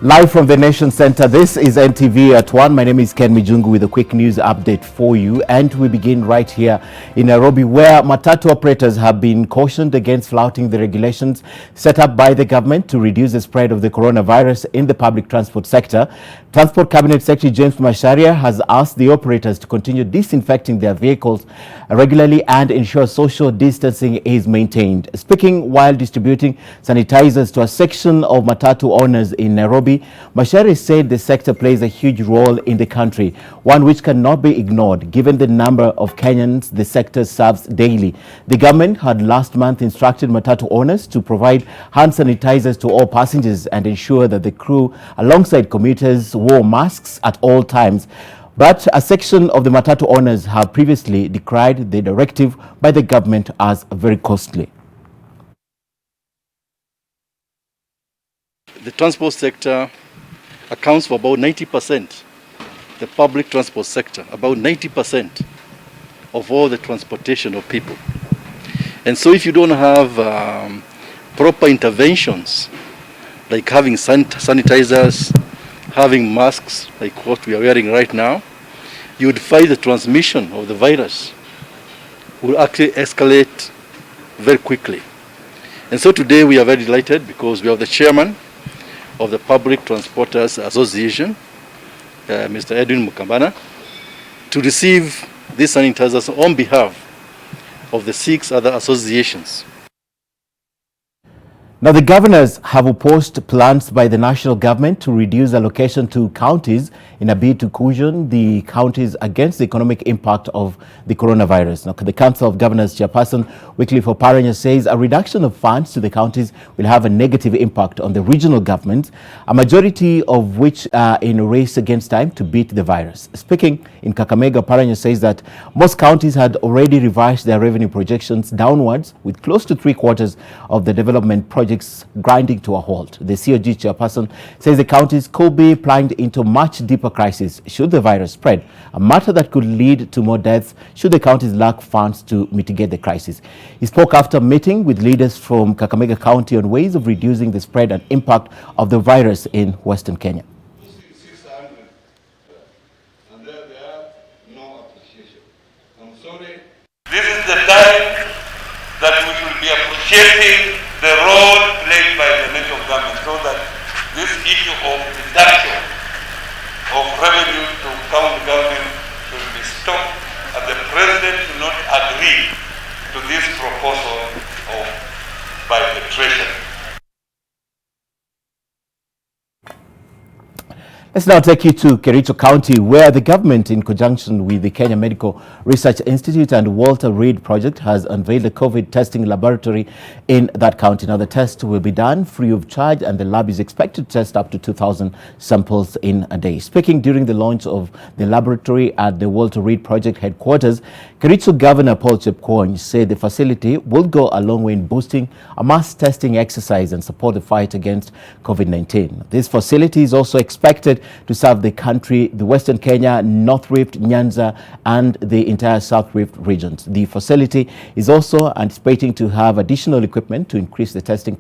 Live from the Nation Center, this is NTV at One. My name is Ken Mijungu with a quick news update for you. And we begin right here in Nairobi, where matatu operators have been cautioned against flouting the regulations set up by the government to reduce the spread of the coronavirus in the public transport sector. Transport Cabinet Secretary James Macharia has asked the operators to continue disinfecting their vehicles regularly and ensure social distancing is maintained. Speaking while distributing sanitizers to a section of matatu owners in Nairobi, Macharia said the sector plays a huge role in the country, one which cannot be ignored given the number of Kenyans the sector serves daily. The government had last month instructed matatu owners to provide hand sanitizers to all passengers and ensure that the crew alongside commuters wore masks at all times. But a section of the matatu owners have previously decried the directive by the government as very costly. The transport sector accounts for about 90%, the public transport sector, about 90% of all the transportation of people. And so if you don't have proper interventions, like having sanitizers, having masks, like what we are wearing right now, you would find the transmission of the virus will actually escalate very quickly. And so today we are very delighted because we have the chairman of the Public Transporters Association, Mr. Edwin Mukambana, to receive these sanitizers on behalf of the 6 other associations. Now, the governors have opposed plans by the national government to reduce allocation to counties in a bid to cushion the counties against the economic impact of the coronavirus. Now, the Council of Governors Chairperson Wycliffe Oparanya says a reduction of funds to the counties will have a negative impact on the regional governments, a majority of which are in a race against time to beat the virus. Speaking in Kakamega, Oparanya says that most counties had already revised their revenue projections downwards, with close to 3/4 of the development projects grinding to a halt. The COG chairperson says the counties could be plunged into much deeper crisis should the virus spread, a matter that could lead to more deaths should the counties lack funds to mitigate the crisis. He spoke after meeting with leaders from Kakamega County on ways of reducing the spread and impact of the virus in Western Kenya. This is the time that we should be appreciating the role played by the national government so that this issue of reduction of revenue to county government should be stopped, and the president should not agree to this proposal by the treasury. Let's now take you to Carroll County, where the government, in conjunction with the Kenya Medical Research Institute and Walter Reed Project, has unveiled a COVID testing laboratory in that county. Now, the test will be done free of charge, and the lab is expected to test up to 2,000 samples in a day. Speaking during the launch of the laboratory at the Walter Reed Project headquarters, Carroll Governor Paul Chepkwony said the facility will go a long way in boosting a mass testing exercise and support the fight against COVID-19. This facility is also expected to serve the country, the Western Kenya, North Rift, Nyanza, and the entire South Rift regions. The facility is also anticipating to have additional equipment to increase the testing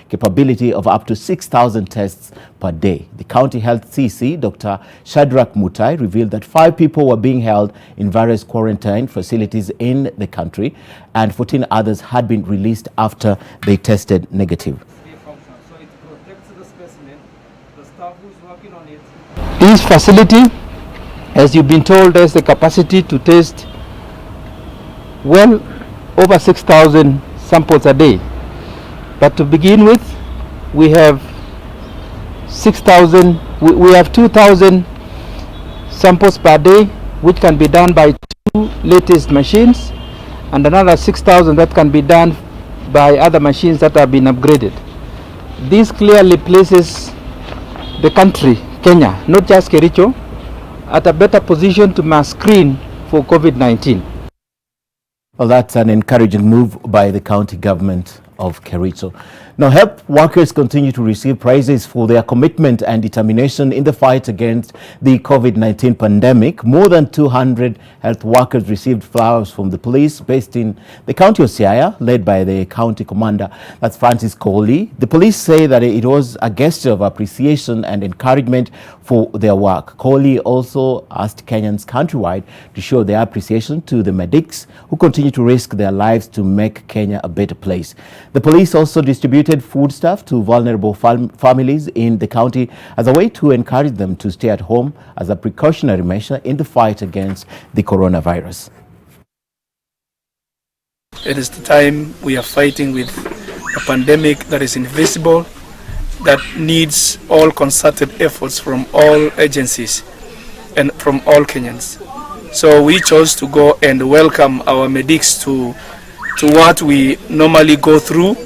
capability of up to 6,000 tests per day. The county health CC, Dr. Shadrach Mutai, revealed that 5 people were being held in various quarantine facilities in the country, and 14 others had been released after they tested negative. This facility, as you've been told, has the capacity to test well over 6,000 samples a day. But to begin with, we have 6,000, we have 2,000 samples per day, which can be done by 2 latest machines, and another 6,000 that can be done by other machines that have been upgraded. This clearly places the country, Kenya, not just Kericho, at a better position to mass screen for COVID-19. Well, that's an encouraging move by the county government of Kericho. Now, health workers continue to receive praises for their commitment and determination in the fight against the COVID-19 pandemic. More than 200 health workers received flowers from the police based in the county of Siaya, led by the county commander, that's Francis Coley. The police say that it was a gesture of appreciation and encouragement for their work. Coley also asked Kenyans countrywide to show their appreciation to the medics who continue to risk their lives to make Kenya a better place. The police also distributed foodstuff to vulnerable families in the county as a way to encourage them to stay at home as a precautionary measure in the fight against the coronavirus. It is the time we are fighting with a pandemic that is invisible, that needs all concerted efforts from all agencies and from all Kenyans. So we chose to go and welcome our medics to what we normally go through,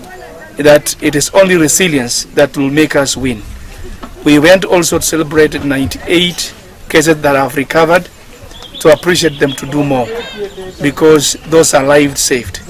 that it is only resilience that will make us win. We went also to celebrate 98 cases that have recovered, to appreciate them to do more, because those are lives saved.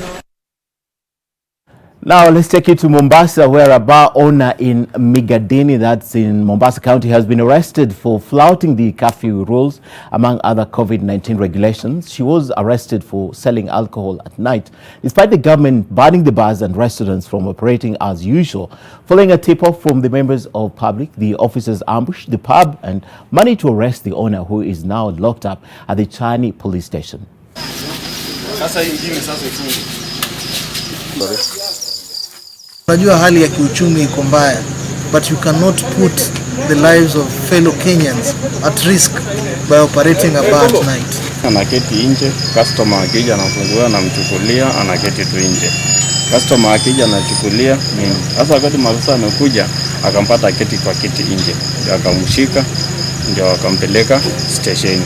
Now let's take you to Mombasa, where a bar owner in Migadini, that's in Mombasa County, has been arrested for flouting the curfew rules, among other COVID-19 regulations. She was arrested for selling alcohol at night, despite the government banning the bars and restaurants from operating as usual. Following a tip-off from the members of public, the officers ambushed the pub and managed to arrest the owner, who is now locked up at the Chani police station. Unajua hali ya kiuchumi iko mbaya, but you cannot put the lives of fellow Kenyans at risk by operating a bar at night. Anaketi nje, customer akija anafungua na mchukulia, anaketi tu nje. Customer akija anachukulia nini? Sasa wakati maafisa amekuja akampata keti kwa kiti nje, akamshika ndio akampeleka station.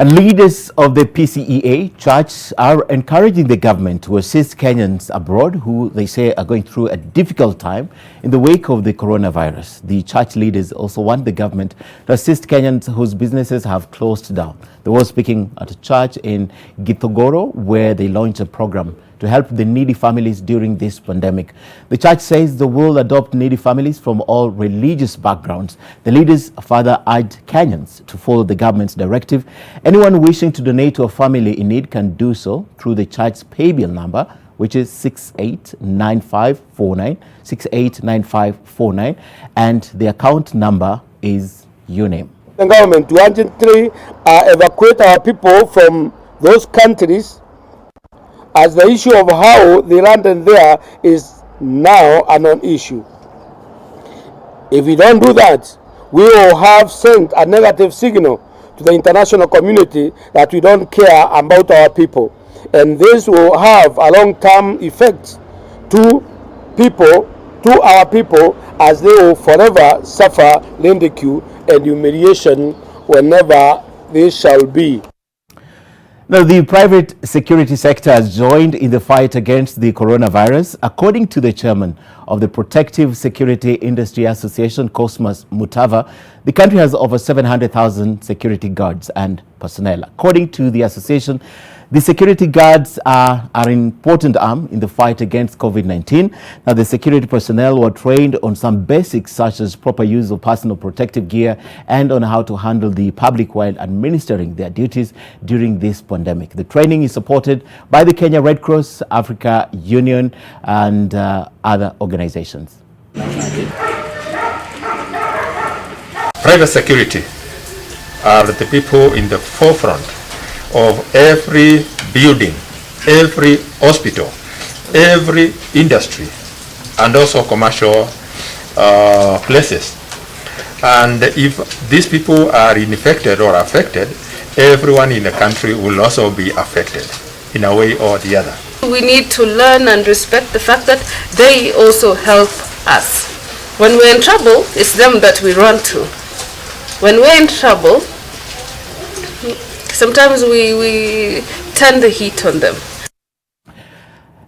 And leaders of the PCEA church are encouraging the government to assist Kenyans abroad who they say are going through a difficult time in the wake of the coronavirus. The church leaders also want the government to assist Kenyans whose businesses have closed down. They were speaking at a church in Githogoro, where they launched a program to help the needy families during this pandemic. The church says they will adopt needy families from all religious backgrounds. The leaders further urged Kenyans to follow the government's directive. Anyone wishing to donate to a family in need can do so through the church's paybill number, which is 689549, 689549, and the account number is your name. The government to urgently evacuate our people from those countries, as the issue of how they landed there is now a non-issue. If we don't do that, we will have sent a negative signal to the international community that we don't care about our people. And this will have a long-term effect to our people, as they will forever suffer ridicule and humiliation whenever they shall be. Now, the private security sector has joined in the fight against the coronavirus. According to the chairman of the Protective Security Industry Association, Cosmas Mutava, the country has over 700,000 security guards and personnel. According to the association, the security guards are an important arm in the fight against COVID-19. Now, the security personnel were trained on some basics such as proper use of personal protective gear and on how to handle the public while administering their duties during this pandemic. The training is supported by the Kenya Red Cross, Africa Union, and other organizations. Private security are the people in the forefront of every building, every hospital, every industry, and also commercial places. And if these people are infected or affected, everyone in the country will also be affected in a way or the other. We need to learn and respect the fact that they also help us. When we're in trouble, it's them that we run to. When we're in trouble, sometimes we turn the heat on them.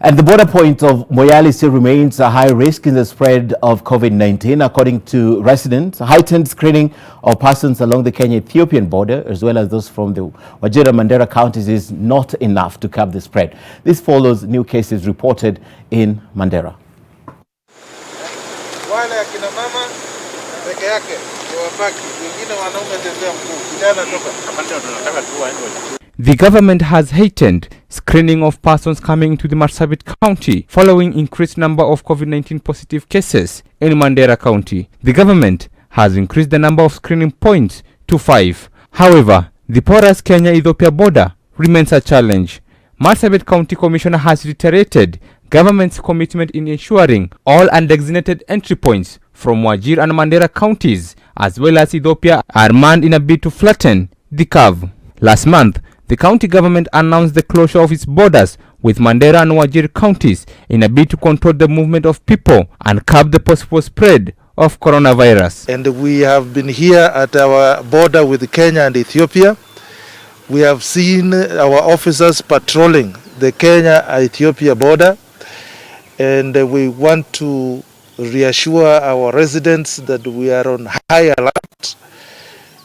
And the border point of Moyale still remains a high risk in the spread of COVID-19. According to residents, heightened screening of persons along the Kenya-Ethiopian border, as well as those from the Wajir and Mandera counties, is not enough to curb the spread. This follows new cases reported in Mandera. peke yake wabaki, wengine wanaume tembea mguu. Vijana toka. The government has heightened screening of persons coming into the Marsabit County following increased number of COVID-19 positive cases in Mandera County. The government has increased the number of screening points to 5. However, the porous Kenya-Ethiopia border remains a challenge. Marsabit County Commissioner has reiterated government's commitment in ensuring all undesignated entry points from Wajir and Mandera counties, as well as Ethiopia, are manned in a bid to flatten the curve. Last month, the county government announced the closure of its borders with Mandera and Wajir counties in a bid to control the movement of people and curb the possible spread of coronavirus. And we have been here at our border with Kenya and Ethiopia. We have seen our officers patrolling the Kenya-Ethiopia border, and we want to reassure our residents that we are on high alert.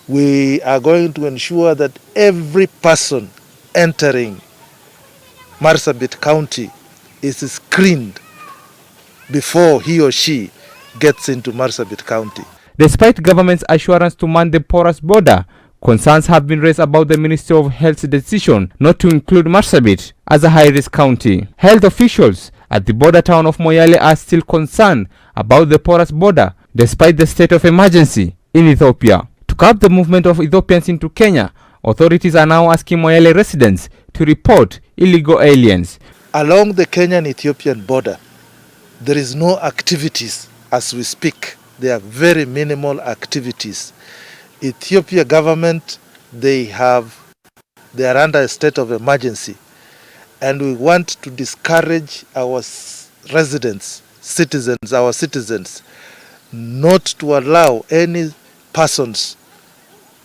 We are going to ensure that every person entering Marsabit County is screened before he or she gets into Marsabit County. Despite government's assurance to man the porous border, concerns have been raised about the Ministry of Health's decision not to include Marsabit as a high-risk county. Health officials at the border town of Moyale are still concerned about the porous border despite the state of emergency in Ethiopia. To curb the movement of Ethiopians into Kenya, authorities are now asking Moyale residents to report illegal aliens. Along the Kenyan-Ethiopian border, there is no activities as we speak. There are very minimal activities. Ethiopia government, they are under a state of emergency, and we want to discourage our residents, our citizens, not to allow any persons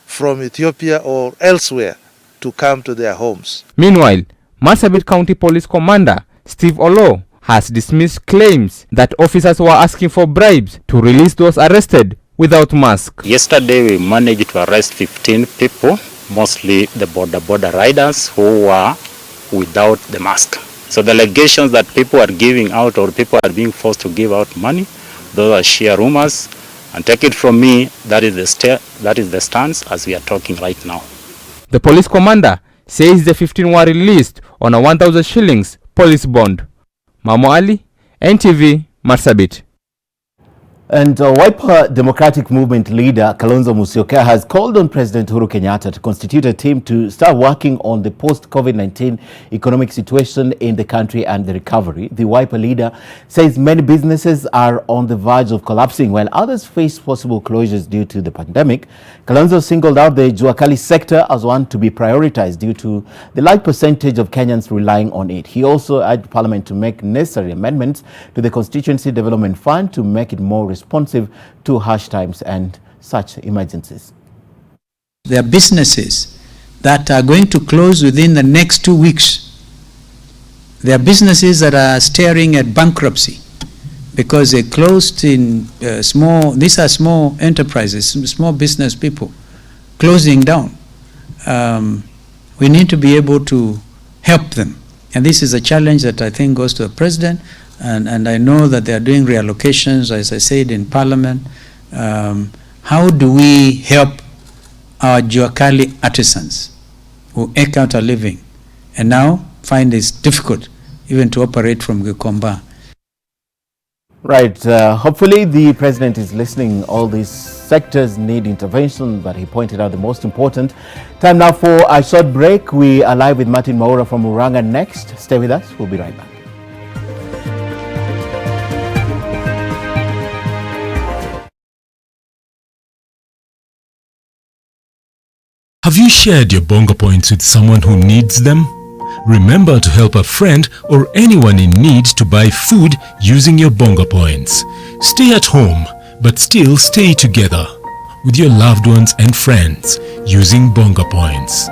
from Ethiopia or elsewhere to come to their homes. Meanwhile, Marsabit County Police Commander Steve Olo has dismissed claims that officers were asking for bribes to release those arrested without masks. Yesterday we managed to arrest 15 people, mostly the border riders who were without the mask. So the allegations that people are giving out or people are being forced to give out money, those are sheer rumors. And take it from me, that is the stance as we are talking right now. The police commander says the 15 were released on a 1,000 shillings police bond. Mamo Ali, NTV, Marsabit. And Wiper Democratic Movement leader Kalonzo Musyoka has called on President Uhuru Kenyatta to constitute a team to start working on the post-COVID-19 economic situation in the country and the recovery. The Wiper leader says many businesses are on the verge of collapsing while others face possible closures due to the pandemic. Kalonzo singled out the Juakali sector as one to be prioritized due to the large percentage of Kenyans relying on it. He also urged Parliament to make necessary amendments to the Constituency Development Fund to make it more responsive to harsh times and such emergencies. There are businesses that are going to close within the next 2 weeks. There are businesses that are staring at bankruptcy because they closed in these are small enterprises, small business people closing down. We need to be able to help them. And this is a challenge that I think goes to the president. And I know that they are doing reallocations, as I said, in Parliament. How do we help our Juakali artisans who eke out a living and now find it's difficult even to operate from Gikomba? Right. Hopefully the president is listening. All these sectors need intervention, but he pointed out the most important. Time now for a short break. We are live with Martin Maura from Virunga next. Stay with us. We'll be right back. Have you shared your bongo points with someone who needs them? Remember to help a friend or anyone in need to buy food using your bongo points. Stay at home, but still stay together with your loved ones and friends using bongo points.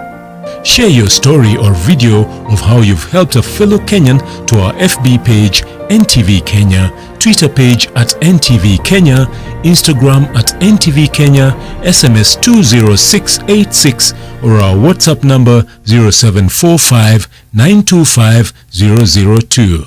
Share your story or video of how you've helped a fellow Kenyan to our FB page NTV Kenya, Twitter page at NTV Kenya, Instagram at NTV Kenya, SMS 20686 or our WhatsApp number 0745 925 002.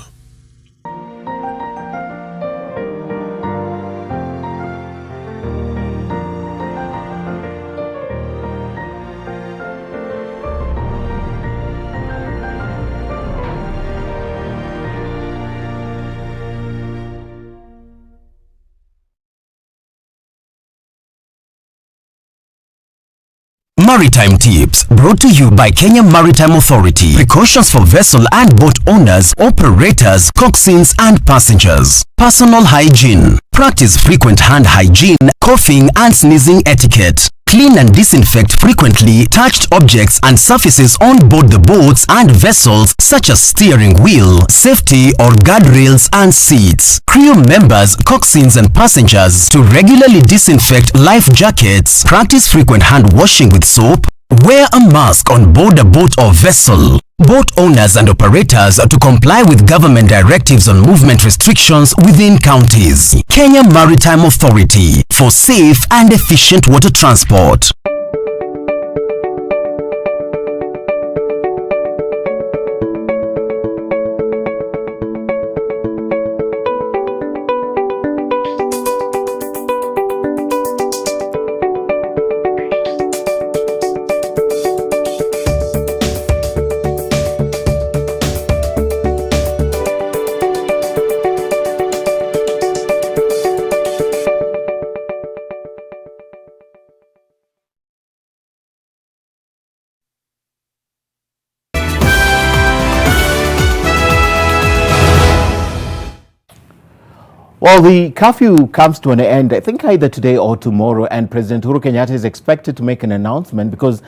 Maritime tips brought to you by Kenya Maritime Authority. Precautions for vessel and boat owners, operators, coxswains and passengers. Personal hygiene. Practice frequent hand hygiene, coughing and sneezing etiquette. Clean and disinfect frequently touched objects and surfaces on board the boats and vessels such as steering wheel, safety or guardrails and seats. Crew members, coxswains and passengers to regularly disinfect life jackets. Practice frequent hand washing with soap. Wear a mask on board a boat or vessel. Boat owners and operators to comply with government directives on movement restrictions within counties. Kenya Maritime Authority for safe and efficient water transport. Well, the curfew comes to an end, I think either today or tomorrow, and President Uhuru Kenyatta is expected to make an announcement because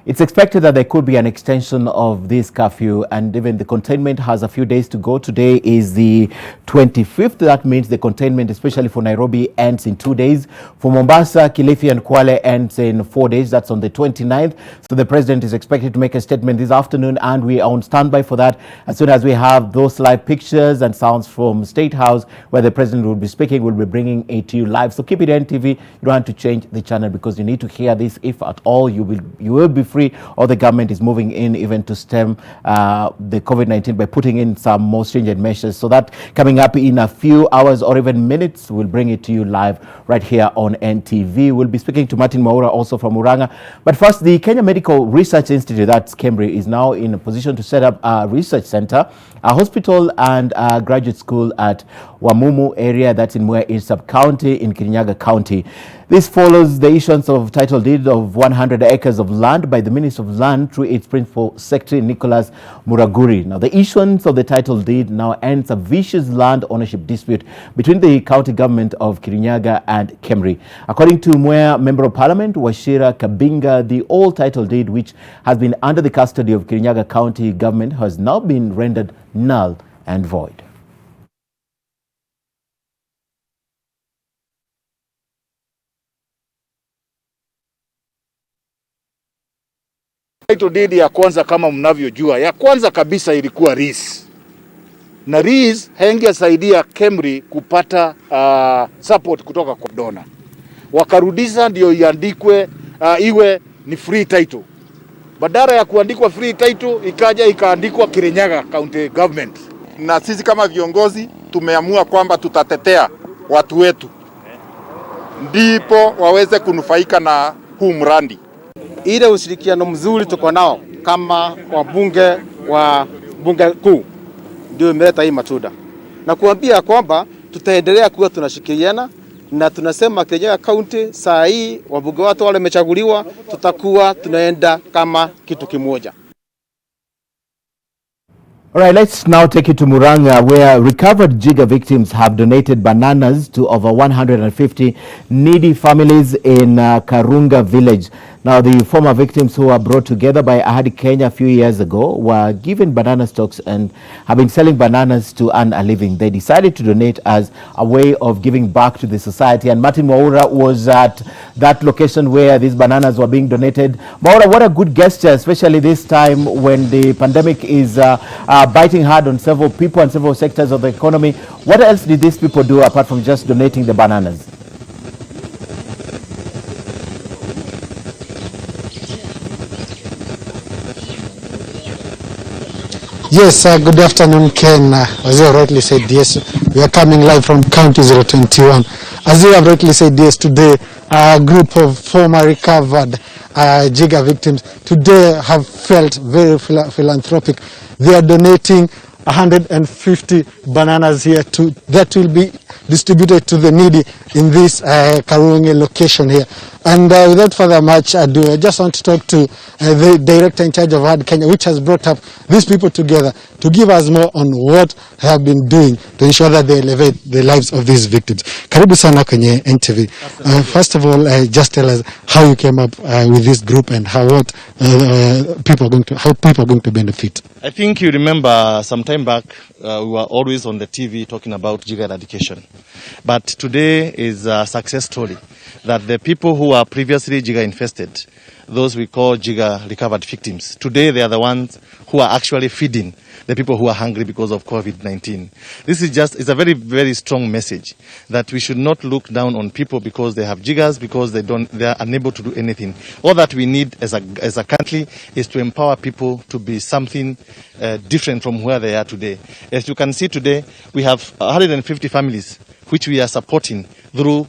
it's expected that there could be an extension of this curfew, and even the containment has a few days to go. Today is the 25th. That means the containment, especially for Nairobi, ends in 2 days. For Mombasa, Kilifi and Kwale ends in 4 days. That's on the 29th. So the president is expected to make a statement this afternoon, and we are on standby for that as soon as we have those live pictures and sounds from State House where the president will be speaking. We'll be bringing it to you live. So keep it NTV. You don't have to change the channel because you need to hear this. If at all, you will be free, or the government is moving in even to stem the COVID-19 by putting in some more stringent measures. So that coming up in a few hours or even minutes, we'll bring it to you live right here on NTV. We'll be speaking to Martin Maura also from Virunga. But first, the Kenya Medical Research Institute, that's KEMRI, is now in a position to set up a research center, a hospital and a graduate school at Wamumu area, that's in Mwea sub-county in Kirinyaga County. This follows the issuance of title deed of 100 acres of land by the Minister of Land through its principal secretary, Nicholas Muraguri. Now, the issuance of the title deed now ends a vicious land ownership dispute between the county government of Kirinyaga and KEMRI. According to Mwea Member of Parliament, Washira Kabinga, the old title deed, which has been under the custody of Kirinyaga County government, has now been rendered null and void. Title deed ya kwanza kama mnavyojua, ya kwanza kabisa ilikuwa RIS. Na RIS haingesaidia KEMRI kupata support kutoka kwa dona. Wakarudisha ndio iandikwe iwe ni free title. Badala ya kuandikwa free title ikaandikwa Kirinyaga County Government. Na sisi kama viongozi tumeamua kwamba tutatetea watu wetu, ndipo waweze kunufaika na huu mradi. Ile ushirikiano mzuri tuko nao kama wabunge wa bunge kuu ndio imeleta hii matunda, na kuambia kwamba tutaendelea kuwa tunashirikiana, na tunasema Kirinyaga County saa hii wabunge watu wale wamechaguliwa, tutakuwa tunaenda kama kitu kimoja. All right, let's now take you to Virunga, where recovered Jiga victims have donated bananas to over 150 needy families in Karunga village. Now, the former victims who were brought together by Ahadi Kenya a few years ago were given banana stocks and have been selling bananas to earn a living. They decided to donate as a way of giving back to the society. And Martin Maura was at that location where these bananas were being donated. Maura, what a good gesture, especially this time when the pandemic is biting hard on several people and several sectors of the economy. What else did these people do apart from just donating the bananas? Yes, good afternoon, Ken. As you rightly said, yes, we are coming live from County 021. As you have rightly said, yes, today a group of former recovered Jiga victims today have felt very philanthropic. They are donating 150 bananas here that will be distributed to the needy in this Karunga location here. And without further much ado, I just want to talk to the director in charge of HUD Kenya, which has brought up these people together to give us more on what they have been doing to ensure that they elevate the lives of these victims. Karibu sana kwenye NTV. First of all, just tell us how you came up with this group and how people are going to benefit. I think you remember some time back, we were always on the TV talking about Jiga eradication. But today is a success story that the people who are previously Jiga infested, those we call Jiga recovered victims, today they are the ones who are actually feeding the people who are hungry because of COVID-19. This is it's a very, very strong message that we should not look down on people because they have Jigas, because they are unable to do anything. All that we need as a country is to empower people to be something different from where they are today. As you can see today, we have 150 families which we are supporting through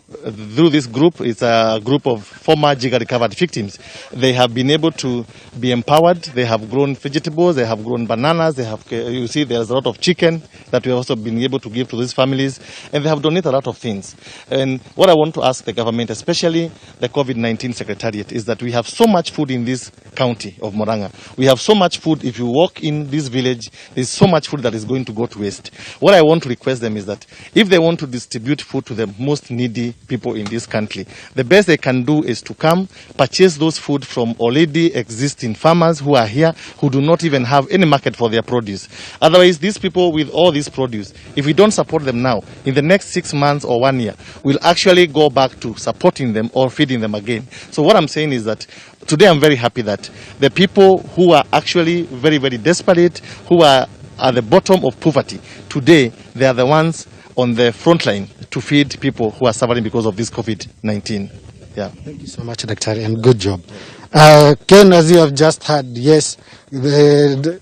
this group. It's a group of former Jiga recovered victims. They have been able to be empowered. They have grown vegetables. They have grown bananas. You see, there's a lot of chicken that we have also been able to give to these families, and they have donated a lot of things. And what I want to ask the government, especially the COVID-19 Secretariat, is that we have so much food in this county of Virunga. We have so much food. If you walk in this village, there's so much food that is going to go to waste. What I want to request them is that if they want to distribute food to the most needy people in this country, the best they can do is to come purchase those food from already existing farmers who are here, who do not even have any market for their produce. Otherwise, these people with all this produce, if we don't support them now, in the next 6 months or 1 year, we'll actually go back to supporting them or feeding them again. So what I'm saying is that today I'm very happy that the people who are actually very, very desperate, who are at the bottom of poverty, today they are the ones on the front line to feed people who are suffering because of this COVID-19. Yeah. Thank you so much, Dr. and good job. Ken, as you have just heard, yes, the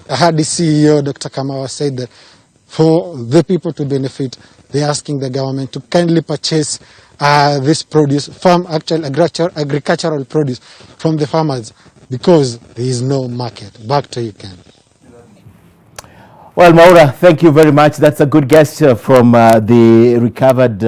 CEO, Dr. Kamau, said that for the people to benefit, they're asking the government to kindly purchase this produce, agricultural produce from the farmers, because there is no market. Back to you, Ken. Well, Maura, thank you very much. That's a good gesture from the recovered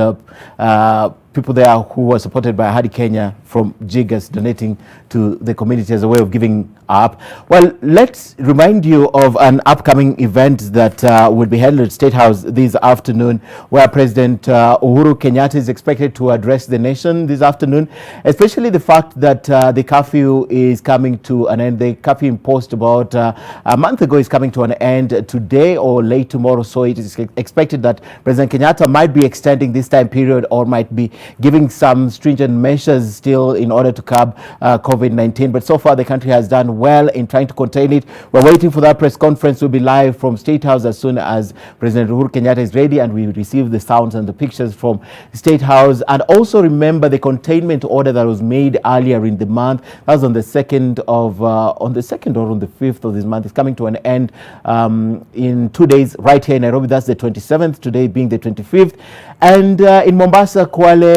people there who were supported by HUD Kenya from Jigas donating to the community as a way of giving up. Well, let's remind you of an upcoming event that will be held at State House this afternoon, where President Uhuru Kenyatta is expected to address the nation this afternoon, especially the fact that the curfew is coming to an end. The curfew imposed about a month ago is coming to an end today or late tomorrow, so it is expected that President Kenyatta might be extending this time period or might be giving some stringent measures still in order to curb COVID-19. But so far, the country has done well in trying to contain it. We're waiting for that press conference to be live from State House as soon as President Uhuru Kenyatta is ready and we receive the sounds and the pictures from State House. And also remember the containment order that was made earlier in the month. That was on the 2nd or on the 5th of this month. It's coming to an end in 2 days right here in Nairobi. That's the 27th, today being the 25th. And in Mombasa, Kwale,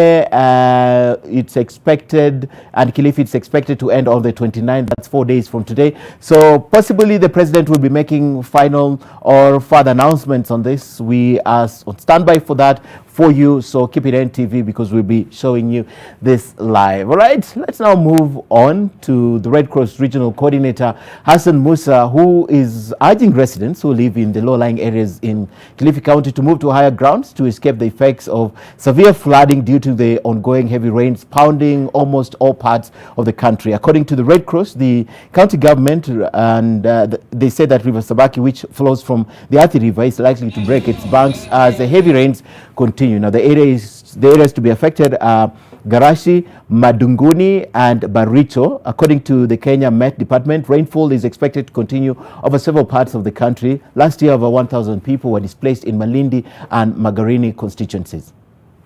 it's expected, and Kilifi, it's expected to end on the 29th. That's 4 days from today. So possibly the president will be making final or further announcements on this. We are on standby for that for you, so keep it NTV because we'll be showing you this live. All right, let's now move on to the Red Cross Regional Coordinator Hassan Musa, who is urging residents who live in the low-lying areas in Kilifi County to move to higher grounds to escape the effects of severe flooding due to the ongoing heavy rains pounding almost all parts of the country. According to the Red Cross, the county government and they say that River Sabaki, which flows from the Athi River, is likely to break its banks as the heavy rains continue. Now, the areas to be affected are Garashi, Madunguni, and Baricho. According to the Kenya Met Department, rainfall is expected to continue over several parts of the country. Last year, over 1,000 people were displaced in Malindi and Magarini constituencies.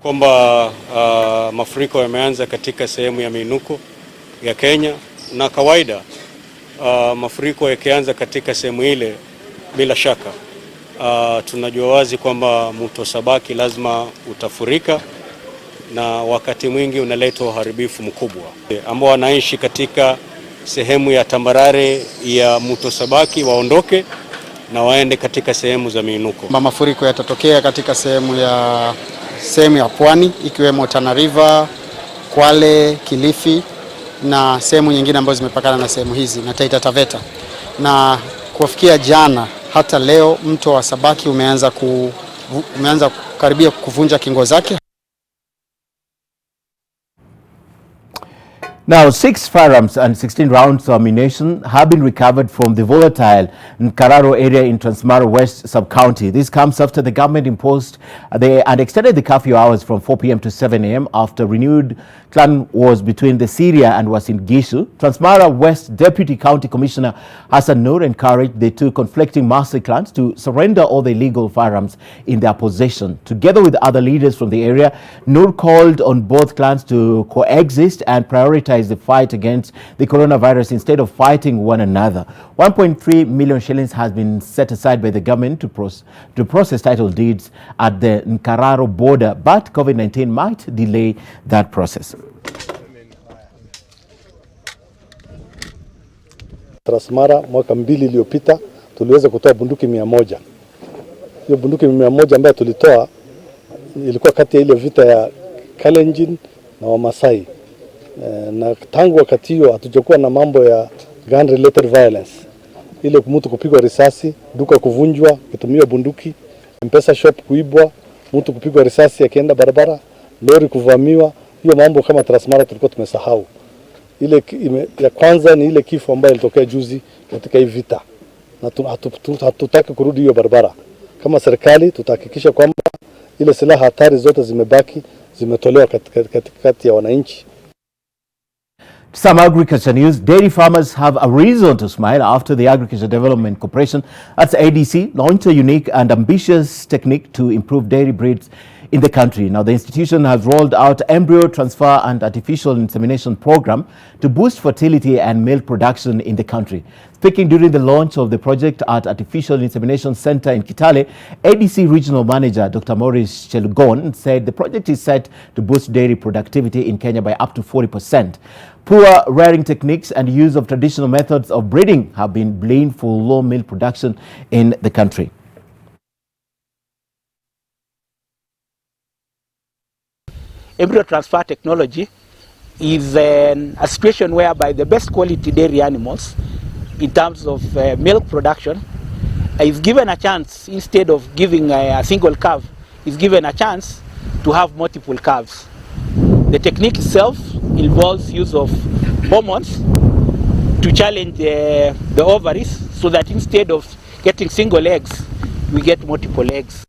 Kwamba mafuriko yameanza katika sehemu ya miinuko ya Kenya, na kawaida mafuriko yakianza katika sehemu ile, bila shaka tunajua wazi kwamba mto Sabaki lazima utafurika na wakati mwingi unaleta uharibifu mkubwa. Ambao wanaishi katika sehemu ya tambarare ya mto Sabaki waondoke na waende katika sehemu za miinuko. Mafuriko yatatokea katika sehemu ya pwani ikiwemo Tana River, Kwale, Kilifi na sehemu nyingine ambazo zimepakana na sehemu hizi na Taita Taveta. Na kufikia jana hata leo mto wa Sabaki umeanza karibia kuvunja kingo zake. Now, 6 firearms and 16 rounds of ammunition have been recovered from the volatile Nkararo area in Transmara West Sub-County. This comes after the government imposed and extended the curfew hours from 4 p.m. to 7 a.m. after renewed clan wars between the Syria and Uasin Gishu. Transmara West Deputy County Commissioner Hassan Noor encouraged the two conflicting master clans to surrender all the illegal firearms in their possession. Together with other leaders from the area, Noor called on both clans to coexist and prioritize the fight against the coronavirus instead of fighting one another. 1.3 million shillings has been set aside by the government to process title deeds at the Nkararo border, but COVID-19 might delay that process. Transmara mwaka 2 iliyopita tuliweza kutoa bunduki 100. Hiyo bunduki 100 ambayo tulitoa ilikuwa kati ya ile vita ya Kalenjin na Wamasai. Na tangu wakati hiyo hatujakuwa na mambo ya gun related violence. Ile mtu kupigwa risasi, duka kuvunjwa, kutumia bunduki, M-Pesa shop kuibwa, mtu kupigwa risasi akienda barabara, lori kuvamiwa, hiyo mambo kama Transmara tulikuwa tumesahau. Ile ya kwanza ni ile kifo ambayo ilitokea juzi katika hii vita. Na hatutaki kurudi hiyo barabara. Kama serikali tutahakikisha kwamba ile silaha hatari zote zimebaki, zimetolewa katikati ya wananchi. Some agriculture news. Dairy farmers have a reason to smile after the Agriculture Development Corporation, that's ADC, launched a unique and ambitious technique to improve dairy breeds in the country. Now, the institution has rolled out embryo transfer and artificial insemination program to boost fertility and milk production in the country. Speaking during the launch of the project at Artificial Insemination Center in Kitale, ADC Regional Manager Dr. Maurice Chelugon said the project is set to boost dairy productivity in Kenya by up to 40%. Poor rearing techniques and use of traditional methods of breeding have been blamed for low milk production in the country. Embryo transfer technology is a situation whereby the best quality dairy animals in terms of milk production is given a chance, instead of giving a single calf, is given a chance to have multiple calves. The technique itself involves use of hormones to challenge the ovaries so that instead of getting single eggs, we get multiple eggs.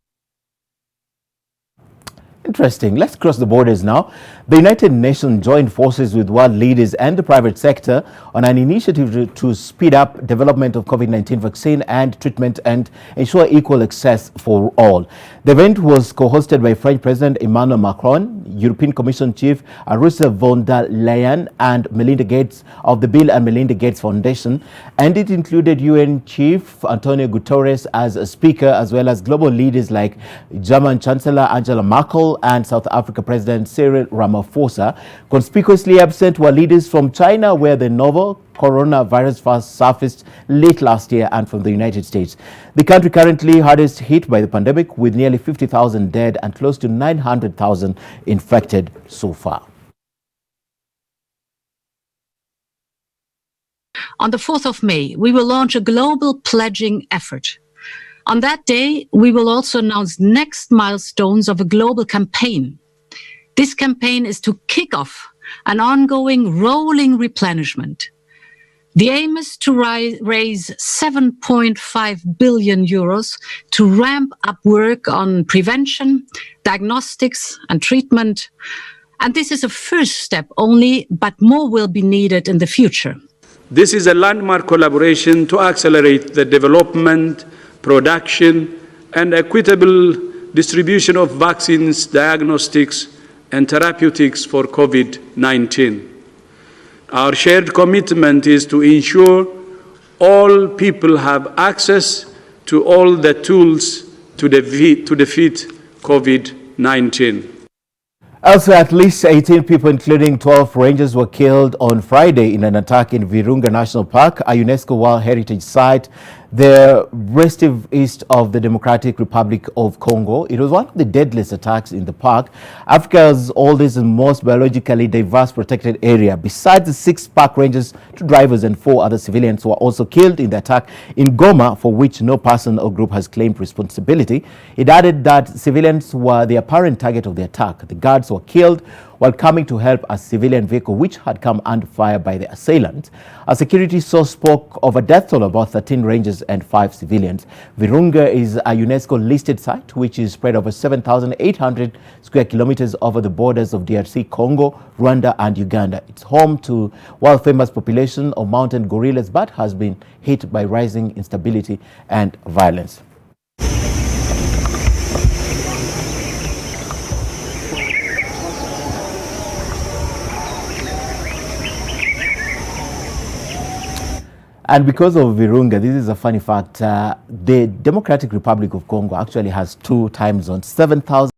Interesting. Let's cross the borders now. The United Nations joined forces with world leaders and the private sector on an initiative to speed up development of COVID-19 vaccine and treatment and ensure equal access for all. The event was co-hosted by French President Emmanuel Macron, European Commission Chief Ursula von der Leyen, and Melinda Gates of the Bill and Melinda Gates Foundation, and it included UN Chief Antonio Guterres as a speaker, as well as global leaders like German Chancellor Angela Merkel and South Africa President Cyril Ramaphosa. Conspicuously absent were leaders from China, where the novel coronavirus first surfaced late last year, and from the United States. The country currently hardest hit by the pandemic, with nearly 50,000 dead and close to 900,000 infected so far. On the 4th of May, we will launch a global pledging effort. On that day, we will also announce next milestones of a global campaign. This campaign is to kick off an ongoing rolling replenishment. The aim is to raise 7.5 billion euros to ramp up work on prevention, diagnostics and treatment. And this is a first step only, but more will be needed in the future. This is a landmark collaboration to accelerate the development, production, and equitable distribution of vaccines, diagnostics, and therapeutics for COVID-19. Our shared commitment is to ensure all people have access to all the tools to defeat COVID-19. Also, at least 18 people, including 12 rangers, were killed on Friday in an attack in Virunga National Park, a UNESCO World Heritage Site. The restive east of the Democratic Republic of Congo, it was one of the deadliest attacks in the park, Africa's oldest and most biologically diverse protected area. Besides the 6 park rangers, 2 drivers and 4 other civilians were also killed in the attack in Goma, for which no person or group has claimed responsibility. It added that civilians were the apparent target of the attack. The guards were killed while coming to help a civilian vehicle which had come under fire by the assailants. A security source spoke of a death toll of about 13 rangers and 5 civilians. Virunga is a UNESCO-listed site which is spread over 7,800 square kilometers over the borders of DRC, Congo, Rwanda and Uganda. It's home to world-famous population of mountain gorillas, but has been hit by rising instability and violence. And because of Virunga, this is a funny fact, the Democratic Republic of Congo actually has 2 time zones, 7,000